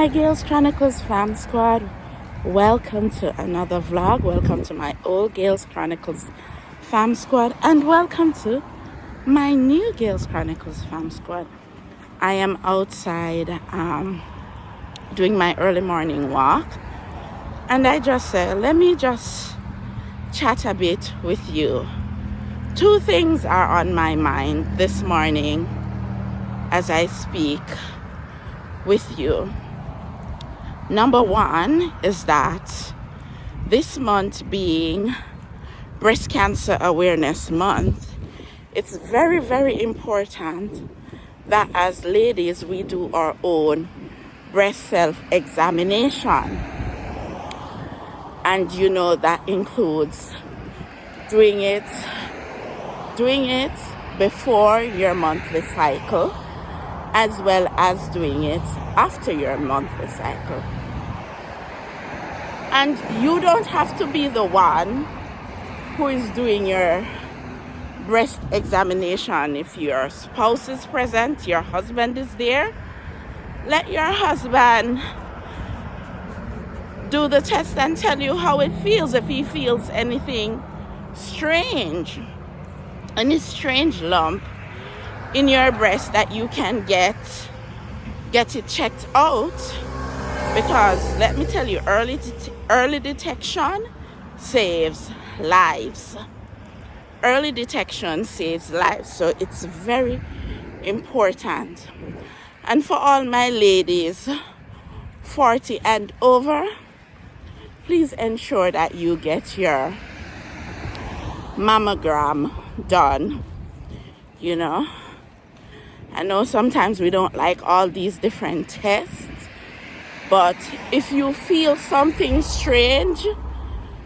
my Girls Chronicles fam squad. Welcome to another vlog. Welcome to my old Girls Chronicles fam squad, and welcome to my new Girls Chronicles fam squad. I am outside doing my early morning walk, and I just said, let me just chat a bit with you. Two things are on my mind this morning as I speak with you. Number one is that this month being Breast Cancer Awareness Month, it's very, very important that as ladies we do our own breast self-examination. And you know that includes doing it before your monthly cycle, as well as doing it after your monthly cycle. And you don't have to be the one who is doing your breast examination. If your spouse is present, your husband is there, let your husband do the test and tell you how it feels. If he feels anything strange, any strange lump in your breast, that you can get it checked out. Because let me tell you, early detection saves lives. Early detection saves lives. So it's very important. And for all my ladies 40 and over, please ensure that you get your mammogram done. You know, I know sometimes we don't like all these different tests, but if you feel something strange,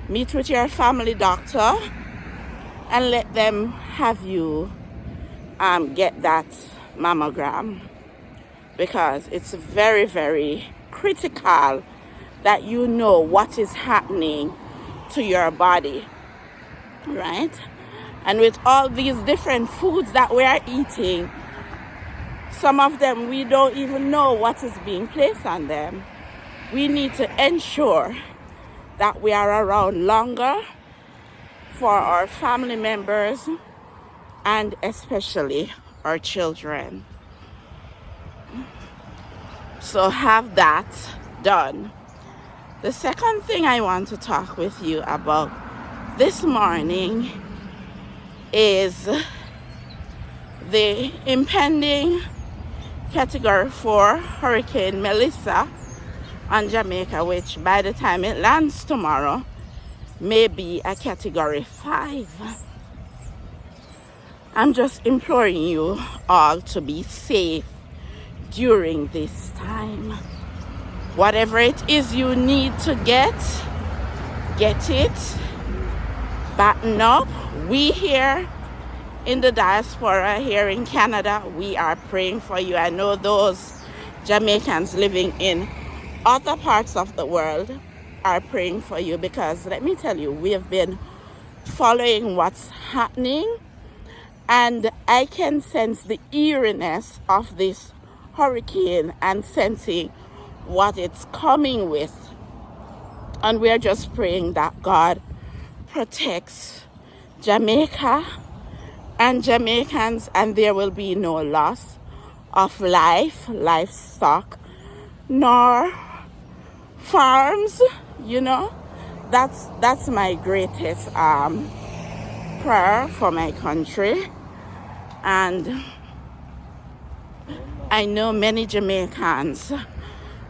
meet with your family doctor and let them have you get that mammogram, because it's very, very critical that you know what is happening to your body, right? And with all these different foods that we are eating, some of them we don't even know what is being placed on them. We need to ensure that we are around longer for our family members and especially our children. So have that done. The second thing I want to talk with you about this morning is the impending Category 4 Hurricane Melissa on Jamaica, which by the time it lands tomorrow may be a Category 5. I'm just imploring you all to be safe during this time. Whatever it is you need to get it. Batten up. We here in the diaspora here in Canada, we are praying for you. I know those Jamaicans living in other parts of the world are praying for you, because let me tell you, we have been following what's happening, and I can sense the eeriness of this hurricane and sensing what it's coming with. And we're just praying that God protects Jamaica and Jamaicans, and there will be no loss of livestock, nor farms. You know, that's my greatest prayer for my country. And I know many Jamaicans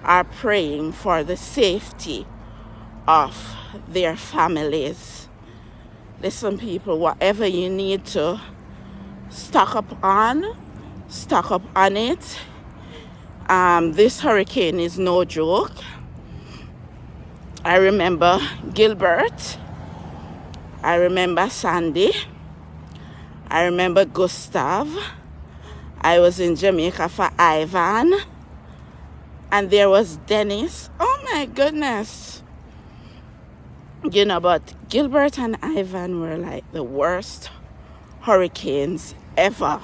are praying for the safety of their families. Listen, people, whatever you need to stock up on it. This hurricane is no joke. I remember Gilbert. I remember Sandy. I remember Gustav. I was in Jamaica for Ivan. And there was Dennis. Oh my goodness. You know, but Gilbert and Ivan were like the worst hurricanes ever.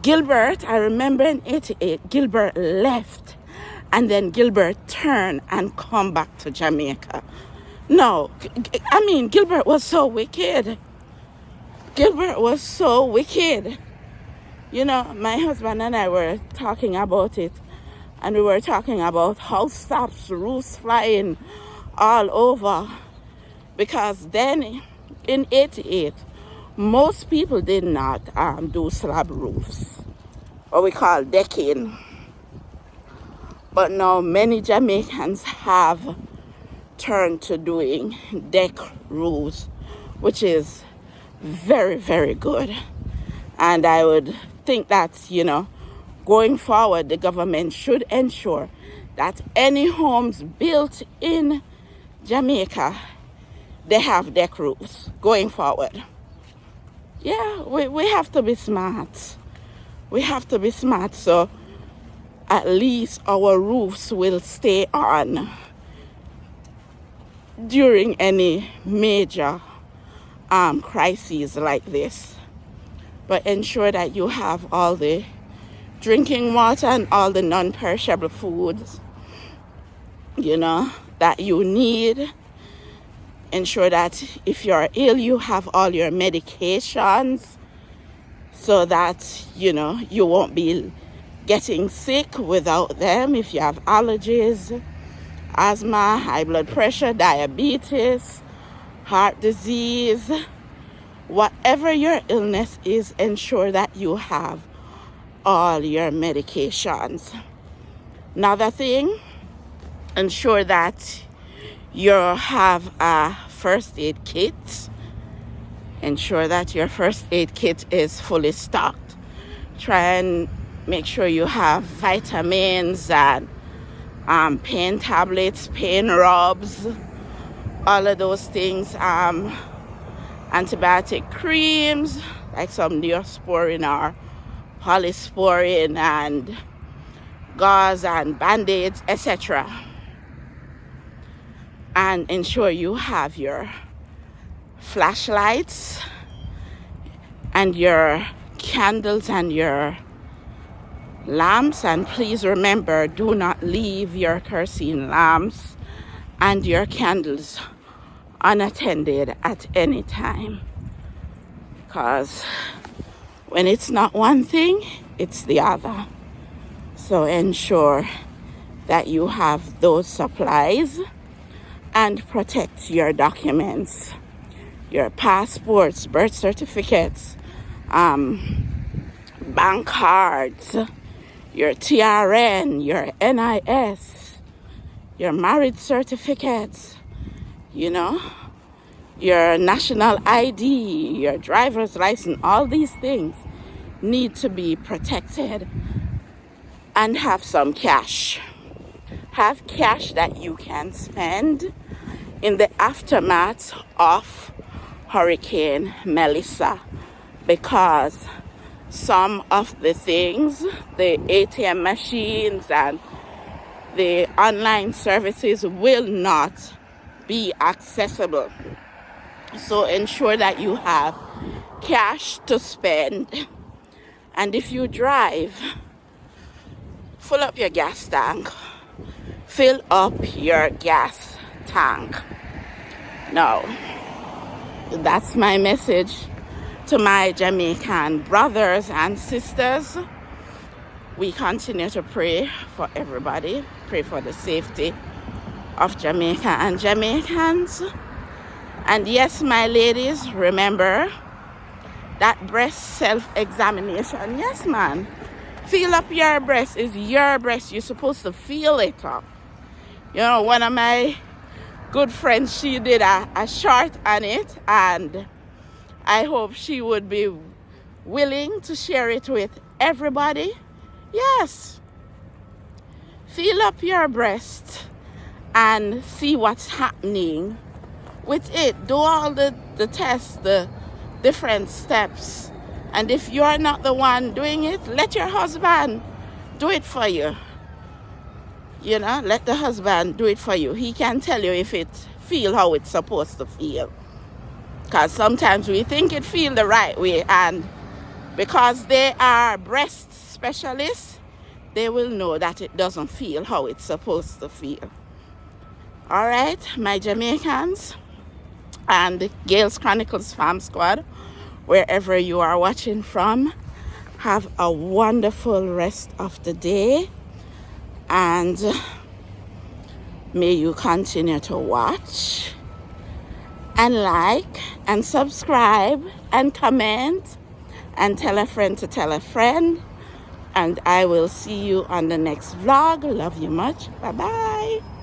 Gilbert, I remember in 88, Gilbert left and then Gilbert turn and come back to Jamaica. No, I mean, Gilbert was so wicked. Gilbert was so wicked. You know, my husband and I were talking about it, and we were talking about house tops, roofs flying all over. Because then, in 88, most people did not do slab roofs, what we call decking. But now many Jamaicans have turned to doing deck roofs, which is very, very good. And I would think that, you know, going forward, the government should ensure that any homes built in Jamaica, they have deck roofs going forward. Yeah, we have to be smart. We have to be smart, so at least our roofs will stay on during any major crises like this. But ensure that you have all the drinking water and all the non-perishable foods, you know, that you need. Ensure that if you're ill, you have all your medications so that, you know, you won't be getting sick without them. If you have allergies, asthma, high blood pressure, diabetes, heart disease, whatever your illness is, ensure that you have all your medications. Another thing, ensure that you have a first aid kit. Ensure that your first aid kit is fully stocked. Try and make sure you have vitamins and pain tablets, pain rubs, all of those things. Antibiotic creams like some Neosporin or Polysporin, and gauze and band-aids, etc. And ensure you have your flashlights and your candles and your lamps. And please remember, do not leave your kerosene lamps and your candles unattended at any time, because when it's not one thing, it's the other. So ensure that you have those supplies and protect your documents, your passports, birth certificates, bank cards, your TRN, your NIS, your marriage certificates, you know, your national ID, your driver's license. All these things need to be protected, and have some cash. Have cash that you can spend in the aftermath of Hurricane Melissa, because some of the things, the ATM machines and the online services, will not be accessible. So ensure that you have cash to spend. And if you drive, fill up your gas tank. Fill up your gas tank. Now, that's my message to my Jamaican brothers and sisters. We continue to pray for everybody. Pray for the safety of Jamaica and Jamaicans. And yes, my ladies, remember that breast self-examination. Yes, man. Feel up your breast. Is your breast. You're supposed to feel it up. You know, one of my good friends, she did a short on it, and I hope she would be willing to share it with everybody. Yes. Feel up your breast and see what's happening with it. Do all the tests, the different steps. And if you're not the one doing it, let your husband do it for you. You know, let the husband do it for you. He can tell you if it feel how it's supposed to feel. Because sometimes we think it feel the right way, and because they are breast specialists, they will know that it doesn't feel how it's supposed to feel. All right, my Jamaicans and Gales Chronicles Farm Squad, wherever you are watching from, have a wonderful rest of the day, and may you continue to watch and like and subscribe and comment and tell a friend to tell a friend. And I will see you on the next vlog. Love you much. Bye-bye.